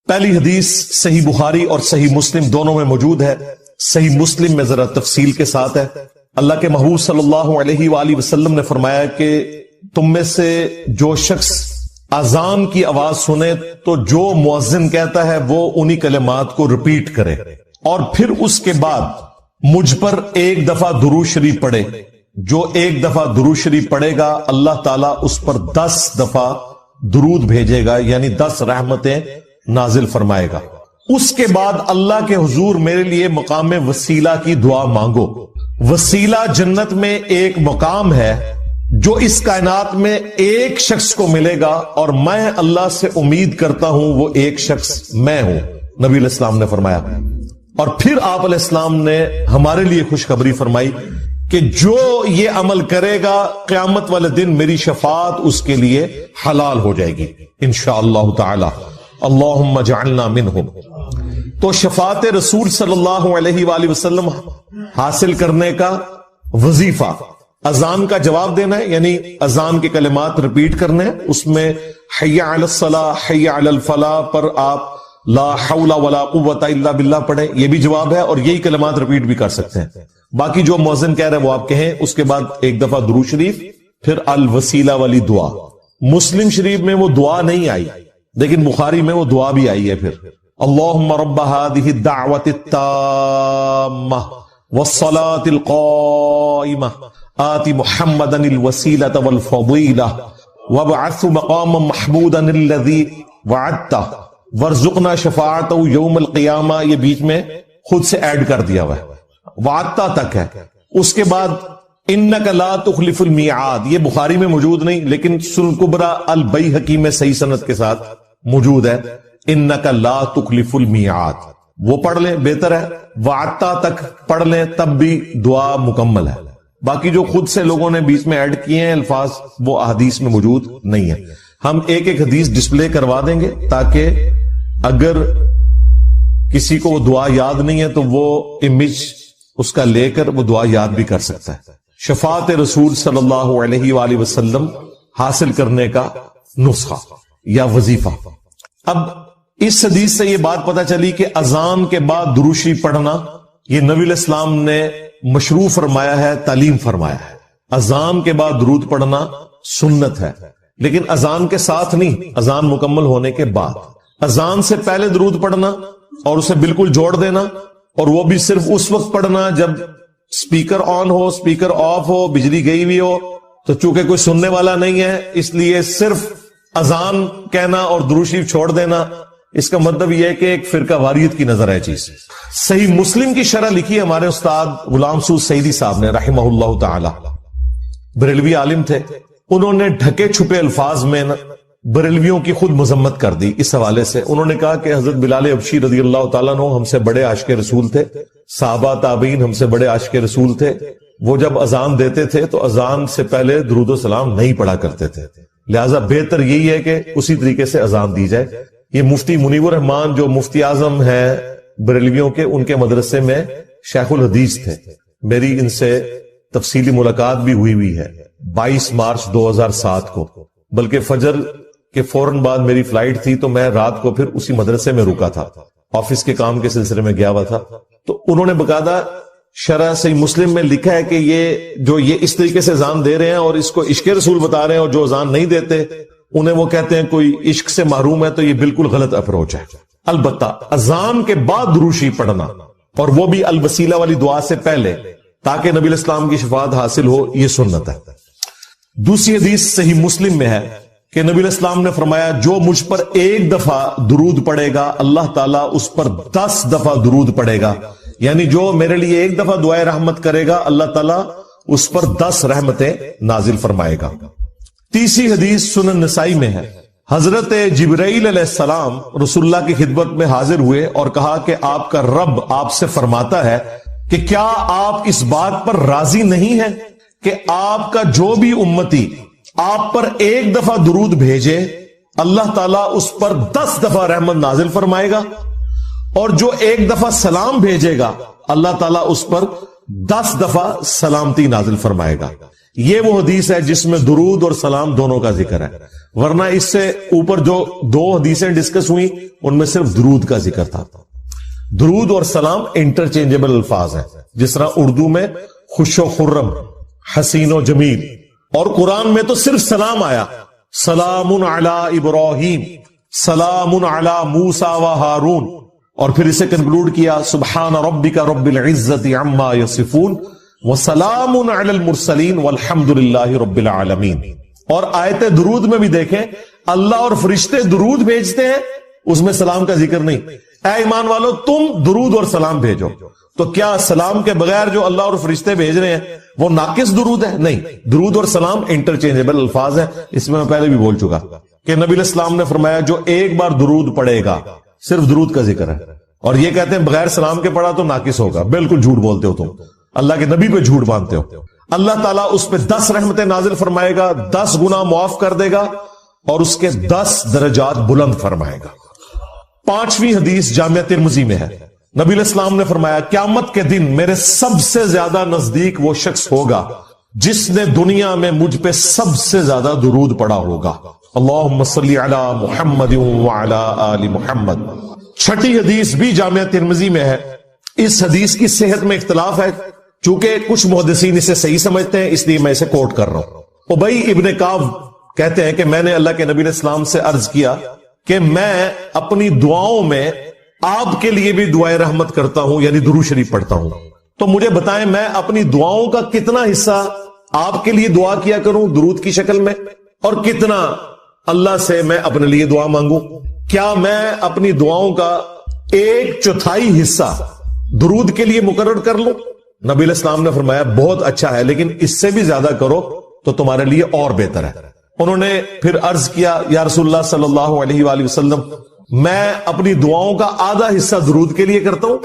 پہلی حدیث صحیح بخاری اور صحیح مسلم دونوں میں موجود ہے. صحیح مسلم میں ذرا تفصیل کے ساتھ ہے. اللہ کے محبوب صلی اللہ علیہ وآلہ وسلم نے فرمایا کہ تم میں سے جو شخص اذان کی آواز سنے تو جو مؤذن کہتا ہے وہ انہی کلمات کو ریپیٹ کرے اور پھر اس کے بعد مجھ پر ایک دفعہ درود شریف پڑھے. جو ایک دفعہ درود شریف پڑھے گا اللہ تعالیٰ اس پر 10 دفعہ درود بھیجے گا، یعنی 10 رحمتیں نازل فرمائے گا. اس کے بعد اللہ کے حضور میرے لیے مقام وسیلہ کی دعا مانگو. وسیلہ جنت میں ایک مقام ہے جو اس کائنات میں ایک شخص کو ملے گا اور میں اللہ سے امید کرتا ہوں وہ ایک شخص میں ہوں، نبی علیہ السلام نے فرمایا. اور پھر آپ علیہ السلام نے ہمارے لیے خوشخبری فرمائی کہ جو یہ عمل کرے گا قیامت والے دن میری شفاعت اس کے لیے حلال ہو جائے گی انشاءاللہ تعالی. اللہم اجعلنا منہم. تو شفاعت رسول صلی اللہ علیہ وآلہ وسلم حاصل کرنے کا وظیفہ اذان کا جواب دینا ہے، یعنی اذان کے کلمات ریپیٹ کرنے ہیں. اس میں حی علی الصلاۃ حی علی الفلاح پر آپ لا حول ولا قوت الا باللہ پڑھیں، یہ بھی جواب ہے، اور یہی کلمات ریپیٹ بھی کر سکتے ہیں. باقی جو مؤذن کہہ رہے ہیں وہ آپ کہیں. اس کے بعد ایک دفعہ درود شریف، پھر الوسیلہ والی دعا. مسلم شریف میں وہ دعا نہیں آئی لیکن بخاری میں وہ دعا بھی آئی ہے. پھر اللہم رب هذه الدعوة التامة والصلاة القائمة آت محمدا الوسيلة والفضيلة وابعثه مقاما محمودا الذي وعدته وارزقنا شفاعته يوم القيامة. یہ بیچ میں خود سے ایڈ کر دیا ہوا ہے، وعدتا تک ہے. اس کے بعد انک لا تخلف المیعاد، یہ بخاری میں موجود نہیں لیکن سنن کبری البیہقی میں صحیح سند کے ساتھ موجود ہے. انک لا تخلف المیعاد وہ پڑھ لیں بہتر ہے. وعدتا تک پڑھ لیں تب بھی دعا مکمل ہے. باقی جو خود سے لوگوں نے بیچ میں ایڈ کیے ہیں الفاظ وہ احادیث میں موجود نہیں ہے. ہم ایک ایک حدیث ڈسپلے کروا دیں گے تاکہ اگر کسی کو وہ دعا یاد نہیں ہے تو وہ امیج اس کا لے کر وہ دعا یاد بھی کر سکتا ہے. شفاعت رسول صلی اللہ علیہ وآلہ وسلم حاصل کرنے کا نسخہ یا وظیفہ. اب اس حدیث سے یہ بات پتہ چلی کہ اذان کے بعد درود شریف پڑھنا یہ نبی علیہ السلام نے مشروع فرمایا ہے، تعلیم فرمایا ہے. اذان کے بعد درود پڑھنا سنت ہے لیکن اذان کے ساتھ نہیں، اذان مکمل ہونے کے بعد. اذان سے پہلے درود پڑھنا اور اسے بالکل جوڑ دینا، اور وہ بھی صرف اس وقت پڑھنا جب سپیکر آن ہو، سپیکر آف ہو، بجلی گئی ہوئی ہو. تو چونکہ کوئی سننے والا نہیں ہے اس لیے صرف اذان کہنا اور درود شریف چھوڑ دینا، اس کا مطلب یہ ہے کہ ایک فرقہ واریت کی نظر ہے چیز. صحیح مسلم کی شرح لکھی ہمارے استاد غلام سعود سعیدی صاحب نے رحمہ اللہ تعالی. بریلوی عالم تھے، انہوں نے ڈھکے چھپے الفاظ میں بریلویوں کی خود مذمت کر دی. اس حوالے سے انہوں نے کہا کہ حضرت بلال حبشی رضی اللہ تعالیٰ عنہ ہم سے بڑے عاشق رسول تھے، صحابہ تابعین ہم سے بڑے عاشق رسول تھے. وہ جب اذان دیتے تھے تو اذان سے پہلے درود و سلام نہیں پڑھا کرتے تھے، لہٰذا بہتر یہی ہے کہ اسی طریقے سے اذان دی جائے. یہ مفتی منیب الرحمان جو مفتی اعظم ہیں بریلویوں کے، ان کے مدرسے میں شیخ الحدیث تھے. میری ان سے تفصیلی ملاقات بھی ہوئی ہے 22 مارچ 2007 کو، بلکہ فجر کے فوراً بعد میری فلائٹ تھی تو میں رات کو پھر اسی مدرسے میں رکا تھا، آفس کے کام کے سلسلے میں گیا ہوا تھا. تو انہوں نے باقاعدہ شرح صحیح مسلم میں لکھا ہے کہ یہ اس طریقے سے اذان دے رہے ہیں اور اس کو عشق رسول بتا رہے ہیں، اور جو اذان نہیں دیتے انہیں وہ کہتے ہیں کوئی عشق سے محروم ہے. تو یہ بالکل غلط اپروچ ہے. البتہ اذان کے بعد درود شریف پڑھنا اور وہ بھی الوسیلہ والی دعا سے پہلے تاکہ نبی علیہ السلام کی شفاعت حاصل ہو، یہ سنت ہے. دوسری حدیث صحیح مسلم میں ہے کہ نبی علیہ السلام نے فرمایا جو مجھ پر ایک دفعہ درود پڑے گا اللہ تعالیٰ اس پر 10 دفعہ درود پڑے گا. یعنی جو میرے لیے ایک دفعہ دعائے رحمت کرے گا اللہ تعالیٰ اس پر 10 رحمتیں نازل فرمائے گا. تیسری حدیث سنن نسائی میں ہے. حضرت جبرائیل علیہ السلام رسول اللہ کی خدمت میں حاضر ہوئے اور کہا کہ آپ کا رب آپ سے فرماتا ہے کہ کیا آپ اس بات پر راضی نہیں ہیں کہ آپ کا جو بھی امتی آپ پر ایک دفعہ درود بھیجے اللہ تعالیٰ اس پر 10 دفعہ رحمت نازل فرمائے گا، اور جو ایک دفعہ سلام بھیجے گا اللہ تعالیٰ اس پر 10 دفعہ سلامتی نازل فرمائے گا. یہ وہ حدیث ہے جس میں درود اور سلام دونوں کا ذکر ہے. ورنہ اس سے اوپر جو 2 حدیثیں ڈسکس ہوئی ان میں صرف درود کا ذکر تھا. درود اور سلام انٹرچینجبل الفاظ ہیں، جس طرح اردو میں خوش و خرم، حسین و جمیل، اور قرآن میں تو صرف سلام آیا، سلام علی ابراہیم، سلام علی موسیٰ و ہارون، اور پھر اسے کنکلوڈ کیا سبحان ربک رب العزت عما یصفون وسلام علی المرسلین والحمد للہ رب العالمین. اور آیت درود میں بھی دیکھیں اللہ اور فرشتے درود بھیجتے ہیں، اس میں سلام کا ذکر نہیں. اے ایمان والو تم درود اور سلام بھیجو. تو کیا سلام کے بغیر جو اللہ اور فرشتے بھیج رہے ہیں وہ ناقص درود ہے؟ نہیں، درود اور سلام انٹرچینجبل الفاظ ہیں. اس میں پہلے بھی بول چکا کہ نبی علیہ السلام نے فرمایا جو ایک بار درود پڑھے گا، صرف درود کا ذکر ہے، اور یہ کہتے ہیں بغیر سلام کے پڑھا تو ناقص ہوگا. بالکل جھوٹ بولتے ہو تم، اللہ کے نبی پہ جھوٹ باندھتے ہو. اللہ تعالیٰ اس پہ 10 رحمتیں نازل فرمائے گا، 10 گناہ معاف کر دے گا، اور اس کے 10 درجات بلند فرمائے گا. 5ویں حدیث جامعہ ترمذی میں ہے. نبی علیہ السلام نے فرمایا قیامت کے دن میرے سب سے زیادہ نزدیک وہ شخص ہوگا جس نے دنیا میں مجھ پہ سب سے زیادہ درود پڑھا ہوگا. اللہم صلی علی محمد وعلی آل محمد. 6ٹھی حدیث بھی جامعہ ترمذی میں ہے. اس حدیث کی صحت میں اختلاف ہے، چونکہ کچھ محدثین اسے صحیح سمجھتے ہیں، اس لیے میں اسے کوٹ کر رہا ہوں. ابی ابن کعب کہتے ہیں کہ میں نے اللہ کے نبی علیہ السلام سے عرض کیا کہ میں اپنی دعاؤں میں آپ کے لیے بھی دعائے رحمت کرتا ہوں، یعنی درود شریف پڑھتا ہوں، تو مجھے بتائیں میں اپنی دعاؤں کا کتنا حصہ آپ کے لیے دعا کیا کروں درود کی شکل میں، اور کتنا اللہ سے میں اپنے لیے دعا مانگوں؟ کیا میں اپنی دعاؤں کا 1/4 حصہ درود کے لیے مقرر کر لوں؟ نبی علیہ السلام نے فرمایا بہت اچھا ہے، لیکن اس سے بھی زیادہ کرو تو تمہارے لیے اور بہتر ہے. انہوں نے پھر عرض کیا یا رسول اللہ صلی اللہ علیہ وآلہ وسلم میں اپنی دعاؤں کا آدھا حصہ درود کے لیے کرتا ہوں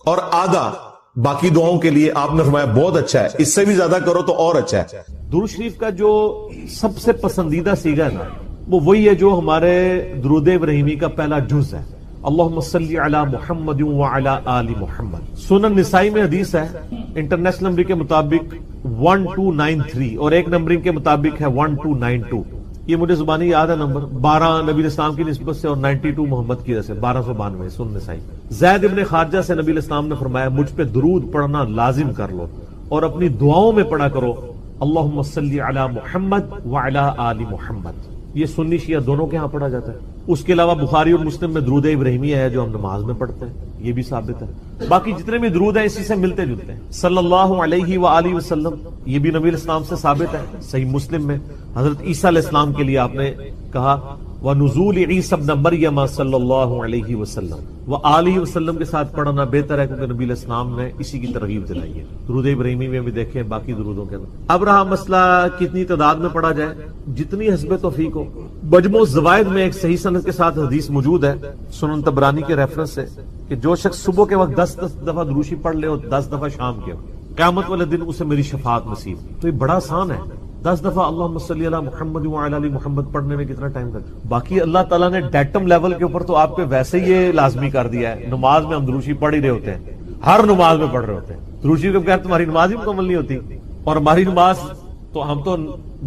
اور آدھا باقی دعاؤں کے لیے. آپ نے فرمایا بہت اچھا ہے، اس سے بھی زیادہ کرو تو اور اچھا ہے. درود شریف کا جو سب سے پسندیدہ صیغہ ہے نا، وہ وہی ہے جو ہمارے درود ابراہیمی کا پہلا جز ہے، اللہم صلی علی محمد وعلی آل محمد. سنن نسائی میں حدیث ہے، انٹرنیشنل نمبر کے مطابق 1293، اور ایک نمبرنگ کے مطابق ہے 1292. یہ مجھے زبانی یاد ہے نمبر، 12 نبی علیہ السلام کی نسبت سے اور 92 محمد کی وجہ سے 1292 سنن نسائی. زید ابن خارجہ سے نبی علیہ السلام نے فرمایا مجھ پہ درود پڑھنا لازم کر لو اور اپنی دعاؤں میں پڑھا کرو اللہم صلی علی محمد وعلی آل محمد. یہ سنی شیعہ دونوں کے ہاں پڑھا جاتا ہے. اس کے علاوہ بخاری اور مسلم میں درود ابراہیمی ہے جو ہم نماز میں پڑھتے ہیں، یہ بھی ثابت ہے. باقی جتنے بھی درود ہیں اسی سے ملتے جلتے ہیں. صلی اللہ علیہ وآلہ وسلم، یہ بھی نبی علیہ السلام سے ثابت ہے. صحیح مسلم میں حضرت عیسیٰ علیہ السلام کے لیے آپ نے کہا وَنُزُولِ عِیسَى ابْنَ مَرْیَمَ صلی اللہ علیہ وسلم، وآلہ وسلم کے ساتھ پڑھنا بہتر ہے کیونکہ نبی علیہ السلام نے اسی کی ترغیب دلائی ہے. درود ابراہیمی میں بھی دیکھیں باقی درودوں کے اندر. اب رہا مسئلہ کتنی تعداد میں پڑھا جائے، جتنی حسب توفیق ہو. مجموع الزوائد میں ایک صحیح سند کے ساتھ حدیث موجود ہے سنن طبرانی کے ریفرنس سے کہ جو شخص صبح کے وقت 10 دفعہ دروشی پڑھ لے اور 10 دفعہ شام کے قیامت والے دن اسے میری شفاعت نصیب. تو یہ بڑا آسان ہے. 10 دفعہ اللہم صلی علی محمد وعلی آل محمد پڑھنے میں کتنا ٹائم لگتا ہے. باقی اللہ تعالیٰ نے ڈیٹم لیول کے اوپر تو آپ پہ ویسے ہی یہ لازمی کر دیا ہے. نماز میں ہم دروشی پڑھ ہی رہے ہوتے ہیں، ہر نماز میں پڑھ رہے ہوتے ہیں. دروشی کے بغیر تمہاری نماز ہی مکمل نہیں ہوتی. اور ہماری نماز تو ہم تو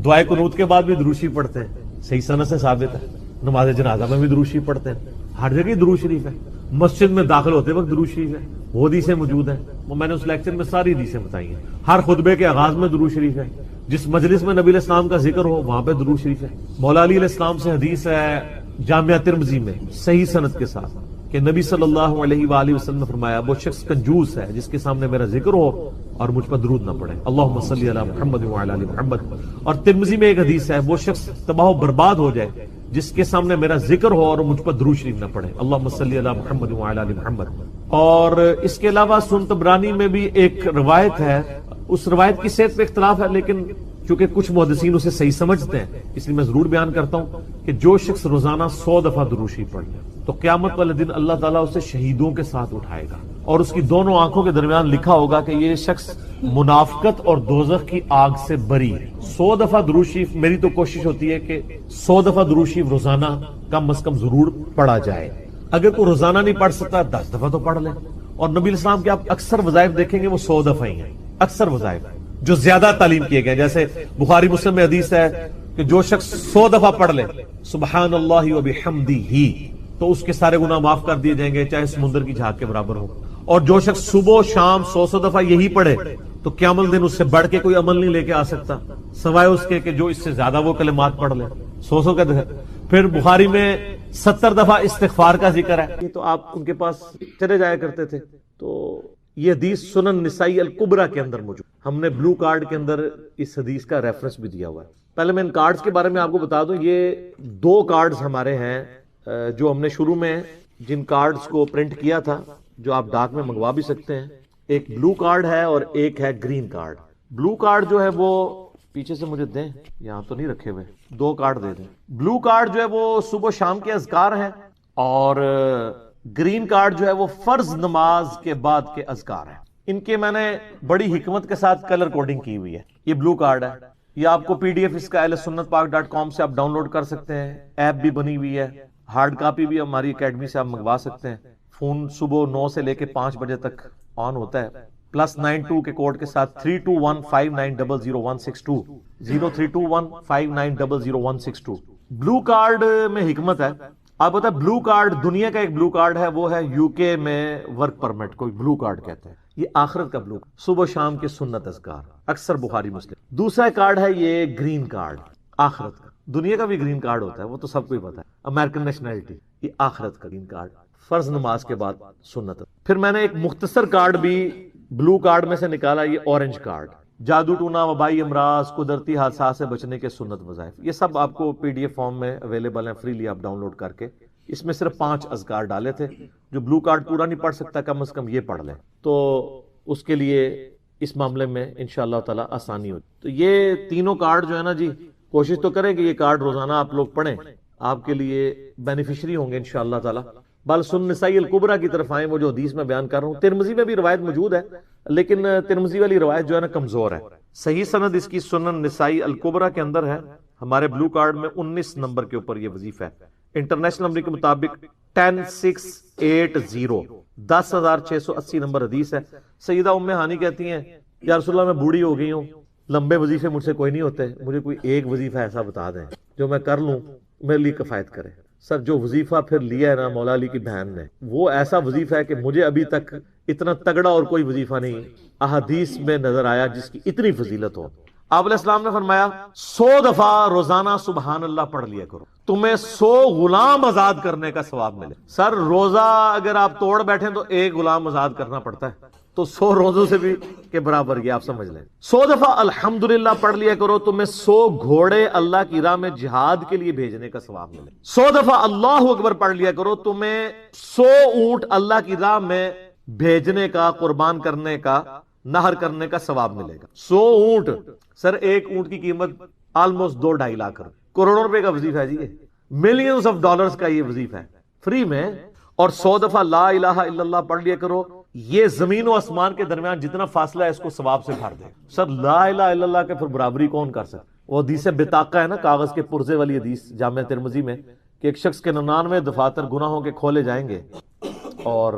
دعائے قنوت کے بعد بھی دروشی پڑھتے ہیں، صحیح سند سے ثابت ہے. نماز جنازہ میں بھی درود شریف پڑھتے ہیں، ہر جگہ درود شریف ہے. مسجد میں داخل ہوتے وقت درود شریف ہے، وہ حدیثیں موجود ہیں، وہ میں نے اس لیکچر میں ساری حدیثیں بتائی ہیں. ہر خطبے کے آغاز میں درود شریف ہے. جس مجلس میں نبی علیہ السلام کا ذکر ہو وہاں پہ درود شریف ہے. مولا علی علیہ السلام سے حدیث ہے جامعہ ترمذی میں صحیح سند کے ساتھ کہ نبی صلی اللہ علیہ وآلہ وسلم نے فرمایا وہ شخص کنجوس ہے جس کے سامنے میرا ذکر ہو اور مجھ پر درود نہ پڑھے، اللہم صلی علی محمد وعلی آل محمد. اور ترمذی میں ایک حدیث ہے وہ شخص تباہ و برباد ہو جائے جس کے سامنے میرا ذکر ہو اور مجھ پر درود شریف نہ پڑھے، اللہم صلی علی محمد وعلی آل محمد. اور اس کے علاوہ سنن طبرانی میں بھی ایک روایت ہے، اس روایت کی صحت پہ اختلاف ہے لیکن چونکہ کچھ محدثین اسے صحیح سمجھتے ہیں اس لیے میں ضرور بیان کرتا ہوں کہ جو شخص روزانہ 100 دفعہ درود شریف پڑھ لے تو قیامت والے دن اللہ تعالیٰ اسے شہیدوں کے ساتھ اٹھائے گا اور اس کی دونوں آنکھوں کے درمیان لکھا ہوگا کہ یہ شخص منافقت اور دوزخ کی آگ سے بری ہے. 100 دفعہ درود شریف، میری تو کوشش ہوتی ہے کہ 100 دفعہ درود شریف روزانہ کم از کم ضرور پڑھا جائے. اگر کوئی روزانہ نہیں پڑھ سکتا 10 دفعہ تو پڑھ لیں. اور نبی علیہ السلام کے آپ اکثر وظائف دیکھیں گے وہ 100 دفعہ ہی ہیں. اکثر وظائف جو زیادہ تعلیم کیے گئے، جیسے بخاری مسلم میں حدیث ہے کہ جو شخص 100 دفعہ پڑھ لے سبحان اللہ و بحمدہ تو اس کے سارے گناہ معاف کر دیے جائیں گے، چاہے سمندر کی جھاگ کے برابر ہو. اور جو شخص صبح و شام 100 دفعہ یہی پڑھے تو قیامت دن اس سے بڑھ کے کوئی عمل نہیں لے کے آ سکتا سوائے اس کے کہ جو اس سے زیادہ وہ کلمات پڑھ لے. 100 کا دفعہ. پھر بخاری میں 70 دفعہ استغفار کا ذکر ہے. یہ تو آپ ان کے پاس چلے جایا کرتے تھے. تو یہ حدیث سنن نسائی الکبریٰ کے اندر موجود. ہم نے بلو کارڈ کے اندر اس حدیث کا ریفرنس بھی دیا ہوا ہے. پہلے میں ان کارڈز کے بارے میں آپ کو بتا دوں. یہ 2 کارڈز ہمارے ہیں جو ہم نے شروع میں جن کارڈز کو پرنٹ کیا تھا، جو آپ ڈاک میں منگوا بھی سکتے ہیں. ایک بلو کارڈ ہے اور ایک ہے گرین کارڈ. بلو کارڈ جو ہے وہ پیچھے سے مجھے دیں، یہاں تو نہیں رکھے ہوئے. 2 کارڈ دے دیں. بلو کارڈ جو ہے وہ صبح و شام کے اذکار ہیں اور گرین کارڈ جو ہے وہ فرض نماز کے بعد کے اذکار ہیں. ان کے میں نے بڑی حکمت کے ساتھ کلر کوڈنگ کی ہوئی ہے. یہ بلو کارڈ ہے. یہ آپ کو PDF اس کا ahlsunnatpak.com سے آپ ڈاؤن لوڈ کر سکتے ہیں. ایپ بھی بنی ہوئی ہے. ہارڈ کاپی بھی ہماری اکیڈمی سے آپ منگوا سکتے ہیں. فون صبح 9 سے لے کے 5 بجے تک آن ہوتا ہے. +92 کے کوڈ کے ساتھ 32159000162 032159000162. بلو کارڈ میں حکمت ہے. آپ بتا بلو کارڈ دنیا کا ایک بلو کارڈ ہے، وہ ہے UK میں ورک پرمٹ کوئی بلو کارڈ کہتے ہیں. یہ آخرت کا بلو کارڈ، صبح شام کے سنت اذکار اکثر بخاری مسلم. دوسرا کارڈ ہے یہ گرین کارڈ آخرت کا. دنیا کا بھی گرین کارڈ ہوتا ہے، وہ تو سب کو ہی پتا ہے، امریکن نیشنلٹی. یہ آخرت کا گرین کارڈ فرض نماز کے بعد سنت. پھر میں نے ایک مختصر کارڈ بھی بلو کارڈ میں سے نکالا، یہ اورنج کارڈ. جادو ٹونا، وبائی امراض، قدرتی حادثات سے بچنے کے سنت وظائف. یہ سب آپ کو PDF فارم میں اویلیبل ہیں، فریلی آپ ڈاؤن لوڈ کر کے. اس میں صرف 5 اذکار ڈالے تھے. جو بلو کارڈ پورا نہیں پڑھ سکتا کم از کم یہ پڑھ لیں تو اس کے لیے اس معاملے میں انشاءاللہ تعالی آسانی ہوتی. تو یہ تینوں کارڈ جو ہے نا جی، کوشش تو کریں کہ یہ کارڈ روزانہ آپ لوگ پڑھیں، آپ کے لیے بینیفیشری ہوں گے انشاءاللہ تعالی. بل سنن نسائی الکبریٰ کی طرف آئیں. وہ جو حدیث میں بیان کر رہا ہوں، ترمذی میں بھی روایت موجود ہے لیکن ترمذی والی روایت جو ہے نا کمزور ہے. صحیح سند اس کی سنن نسائی الکبریٰ کے اندر ہے. ہمارے بلو کارڈ میں 19 نمبر کے اوپر یہ وظیفہ ہے. انٹرنیشنل نمبر کے مطابق 10680 10680 نمبر حدیث ہے. سیدہ ام ہانی کہتی ہیں یا رسول اللہ میں بوڑھی ہو گئی ہوں، لمبے وظیفے مجھ سے کوئی نہیں ہوتے، مجھے کوئی ایک وظیفہ ایسا بتا دیں جو میں کر لوں میرے لیے کفایت کرے. سر جو وظیفہ پھر لیا ہے نا مولا علی کی بہن نے، وہ ایسا وظیفہ ہے کہ مجھے ابھی تک اتنا تگڑا اور کوئی وظیفہ نہیں احادیث میں نظر آیا جس کی اتنی فضیلت ہو. آپ علیہ السلام نے فرمایا 100 دفعہ روزانہ سبحان اللہ پڑھ لیا کرو، تمہیں 100 غلام آزاد کرنے کا ثواب ملے. سر روزہ اگر آپ توڑ بیٹھیں تو ایک غلام آزاد کرنا پڑتا ہے، تو 100 روزوں سے بھی کے برابر یہ آپ سمجھ لیں. 100 دفعہ الحمدللہ پڑھ لیا کرو، تمہیں 100 گھوڑے اللہ کی راہ میں جہاد کے لیے بھیجنے کا ثواب ملے. 100 دفعہ اللہ اکبر پڑھ لیا کرو، تمہیں 100 اونٹ اللہ کی راہ میں بھیجنے کا، قربان کرنے کا، نہر کرنے کا ثواب ملے گا. 100 اونٹ. سر ایک اونٹ کی قیمت آلموسٹ 2-2.5 لاکھ کروڑوں روپے کا وظیفہ ہے جی. ملینز آف ڈالرز کا یہ وظیفہ ہے فری میں. اور 100 دفعہ لا الہ الا اللہ پڑھ لیا کرو، یہ زمین و آسمان کے درمیان جتنا فاصلہ ہے اس کو ثواب سے بھر دے. سر لا الہ الا اللہ کے پھر برابری کون کر سکتا؟ وہ حدیث بطاقہ ہے نا، کاغذ کے پرزے والی حدیث جامع ترمذی میں، کہ ایک شخص کے 99 دفاتر گناہوں کے کھولے جائیں گے اور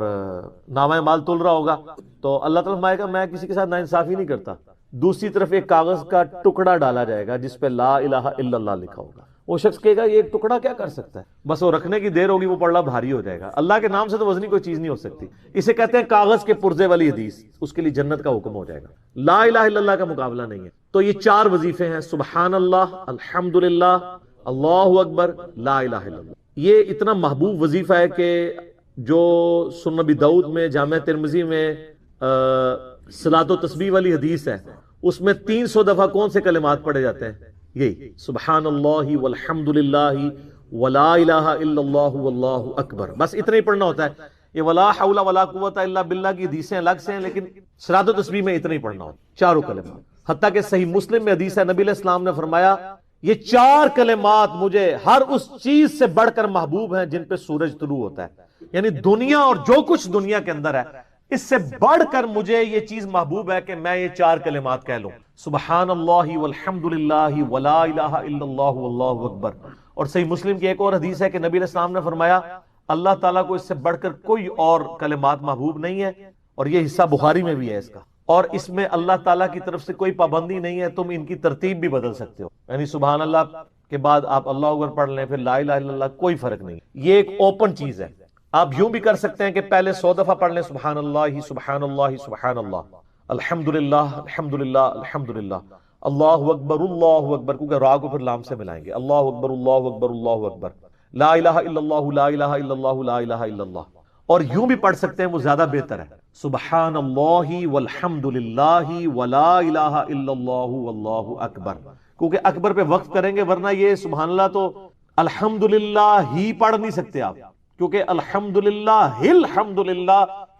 نامہ مال تل رہا ہوگا تو اللہ تعالیٰ فرمائے گا میں کسی کے ساتھ ناانصافی نہیں کرتا. دوسری طرف ایک کاغذ کا ٹکڑا ڈالا جائے گا جس پہ لا الہ الا اللہ لکھا ہوگا. وہ شخص کہے گا یہ ایک ٹکڑا کیا کر سکتا ہے، بس وہ رکھنے کی دیر ہوگی وہ پڑھنا بھاری ہو جائے گا. اللہ کے نام سے تو وزنی کوئی چیز نہیں ہو سکتی. اسے کہتے ہیں کاغذ کے پرزے والی حدیث. اس کے لیے جنت کا حکم ہو جائے گا. لا الہ الا اللہ کا مقابلہ نہیں ہے. تو یہ 4 وظیفے ہیں، سبحان اللہ، الحمدللہ، اللہ اکبر، لا الہ الا اللہ. یہ اتنا محبوب وظیفہ ہے کہ جو سنن نبی داؤد میں، جامع ترمذی میں صلاۃ و تسبیح والی حدیث ہے، اس میں 300 دفعہ کون سے کلمات پڑھے جاتے ہیں؟ یہی سبحان اللہ والحمد للہ ولا الہ الا اللہ واللہ اکبر. بس اتنا ہی پڑھنا ہوتا ہے. یہ ولا حول ولا قوت الا باللہ کی حدیثیں الگ سے ہیں لیکن صلاۃ و تسبیح میں اتنا ہی پڑھنا ہوتا ہے، 4 کلمات. حتیٰ کہ صحیح مسلم میں حدیث ہے، نبی علیہ السلام نے فرمایا یہ 4 کلمات مجھے ہر اس چیز سے بڑھ کر محبوب ہیں جن پہ سورج طلوع ہوتا ہے. یعنی دنیا اور جو کچھ دنیا کے اندر ہے اس سے بڑھ کر مجھے یہ چیز محبوب ہے کہ میں یہ 4 کلمات کہہ لوں، سبحان اللہ والحمد للہ ولا الہ الا اللہ واللہ اکبر. اور صحیح مسلم کی ایک اور حدیث ہے کہ نبی علیہ السلام نے فرمایا اللہ تعالیٰ کو اس سے بڑھ کر کوئی اور کلمات محبوب نہیں ہے. اور یہ حصہ بخاری میں بھی ہے اس کا. اور اس میں اللہ تعالیٰ کی طرف سے کوئی پابندی نہیں ہے، تم ان کی ترتیب بھی بدل سکتے ہو، یعنی سبحان اللہ کے بعد آپ اللہ اکبر پڑھ لیں، پھر لا الہ الا اللہ، کوئی فرق نہیں، یہ ایک اوپن چیز ہے۔ آپ یوں بھی کر سکتے ہیں کہ پہلے 100 دفعہ پڑھ لیں سبحان اللہ سبحان اللہ سبحان اللہ، الحمدللہ الحمدللہ الحمدللہ، اللہ اکبر، کیونکہ را کو پھر لام سے ملائیں گے، اللہ اکبر اللہ اکبر اللہ اکبر، لا الہ الا اللہ لا الہ الا اللہ لا الہ الا اللہ۔ اور یوں بھی پڑھ سکتے ہیں، وہ زیادہ بہتر ہے، سبحان اللہ والحمد للہ ولا الہ الا اللہ واللہ اکبر، کیونکہ اکبر پہ وقف کریں گے، ورنہ یہ سبحان اللہ تو الحمدللہ ہی پڑھ نہیں سکتے آپ، کیونکہ الحمدللہ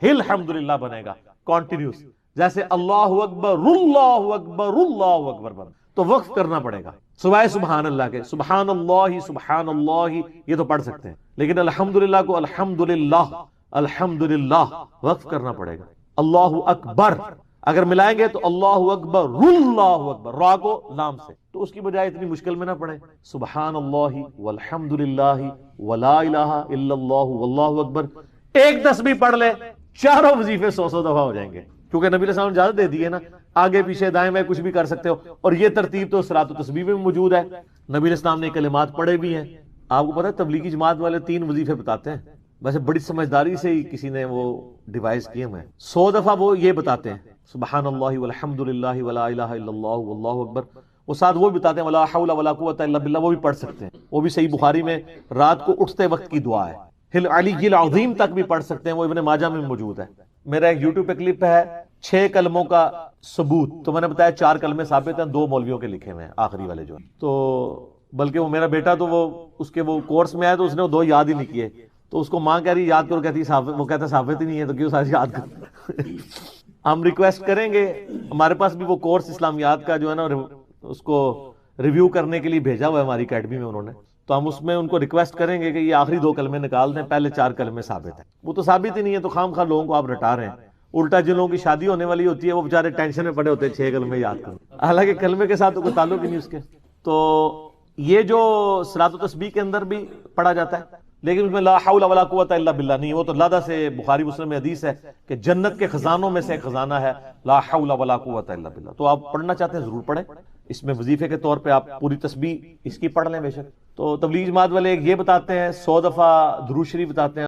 الحمدللہ بنے گا کانٹینیوس، جیسے اللہ اکبر اللہ اکبر اللہ اکبر بن، تو وقف کرنا پڑے گا سوائے سبحان اللہ کے، سبحان اللہ یہ تو پڑھ سکتے ہیں، لیکن الحمدللہ کو الحمدللہ وقف کرنا پڑے گا۔ اللہ اکبر اگر ملائیں گے تو اللہ اکبر را کو لام سے، تو اس کی بجائے اتنی مشکل میں نہ پڑے، سبحان اللہ والحمدللہ ولا الہ الا اللہ واللہ اکبر، ایک تسبیح پڑھ لے، چاروں وظیفے 100 دفعہ ہو جائیں گے، کیونکہ نبی علیہ السلام نے اجازت دے دی ہے نا، آگے پیچھے دائیں بائیں کچھ بھی کر سکتے ہو، اور یہ ترتیب تو صلاۃ و تسبیح میں موجود ہے، نبی علیہ السلام نے کلمات پڑھے بھی ہیں۔ آپ کو پتہ ہے تبلیغی جماعت والے 3 وظیفے بتاتے ہیں، ویسے بڑی سمجھداری سے ہی کسی نے وہ ڈیوائز کیے ہوئے ہیں، 100 دفعہ وہ یہ بتاتے ہیں سبحان اللہ والحمد للہ ولا الہ الا اللہ واللہ اکبر، وہ ساتھ وہ بھی بتاتے ہیں ولا حول ولا قوت الا باللہ، وہ بھی پڑھ سکتے ہیں، وہ بھی صحیح بخاری میں رات کو اٹھتے وقت کی دعا ہے، ہل علی العظیم تک بھی پڑھ سکتے ہیں، وہ ابن ماجہ میں موجود ہے۔ میرا ایک یوٹیوب پہ کلپ ہے 6 کلموں کا ثبوت، تو میں نے بتایا 4 کلمے ثابت ہیں، 2 مولویوں کے لکھے ہوئے ہیں آخری والے جو، تو بلکہ وہ میرا بیٹا تو وہ اس کے وہ کورس میں آیا تو اس نے وہ 2 یاد ہی نہیں کیے، تو اس کو ماں کہہ رہی یاد کرو، کہتی وہ کہتا ثابت ہی نہیں ہے تو کیوں ساری یاد کرو۔ ہم ریکویسٹ کریں گے، ہمارے پاس بھی وہ کورس اسلامیات کا جو ہے نا اس کو ریویو کرنے کے لیے بھیجا ہوا ہے ہماری اکیڈمی میں انہوں نے، تو ہم اس میں ان کو ریکویسٹ کریں گے کہ یہ آخری 2 کلمے نکال دیں، پہلے 4 کلمے ثابت ہیں، وہ تو ثابت ہی نہیں ہے، تو خام خواہ لوگوں کو آپ رٹا رہے ہیں، الٹا جن لوگوں کی شادی ہونے والی ہوتی ہے وہ بیچارے ٹینشن میں پڑے ہوتے ہیں 6 کلمے یاد کریں، حالانکہ کلمے کے ساتھ تو کوئی تعلق ہی نہیں اس کے۔ تو یہ جو صلاۃ و تسبیح کے اندر بھی پڑھا جاتا ہے، لیکن اس میں لا حول ولا قوت الا باللہ نہیں، وہ تو لادہ سے بخاری مسلم میں حدیث ہے کہ جنت کے خزانوں میں سے ایک خزانہ ہے لا حول ولا قوت الا باللہ، تو آپ پڑھنا چاہتے ہیں ضرور پڑھیں، اس میں وظیفے کے طور پہ آپ پوری تسبیح اس کی پڑھ لیں بے شک۔ تو تبلیغ جماعت والے یہ بتاتے ہیں 100 دفعہ درود شریف بتاتے ہیں،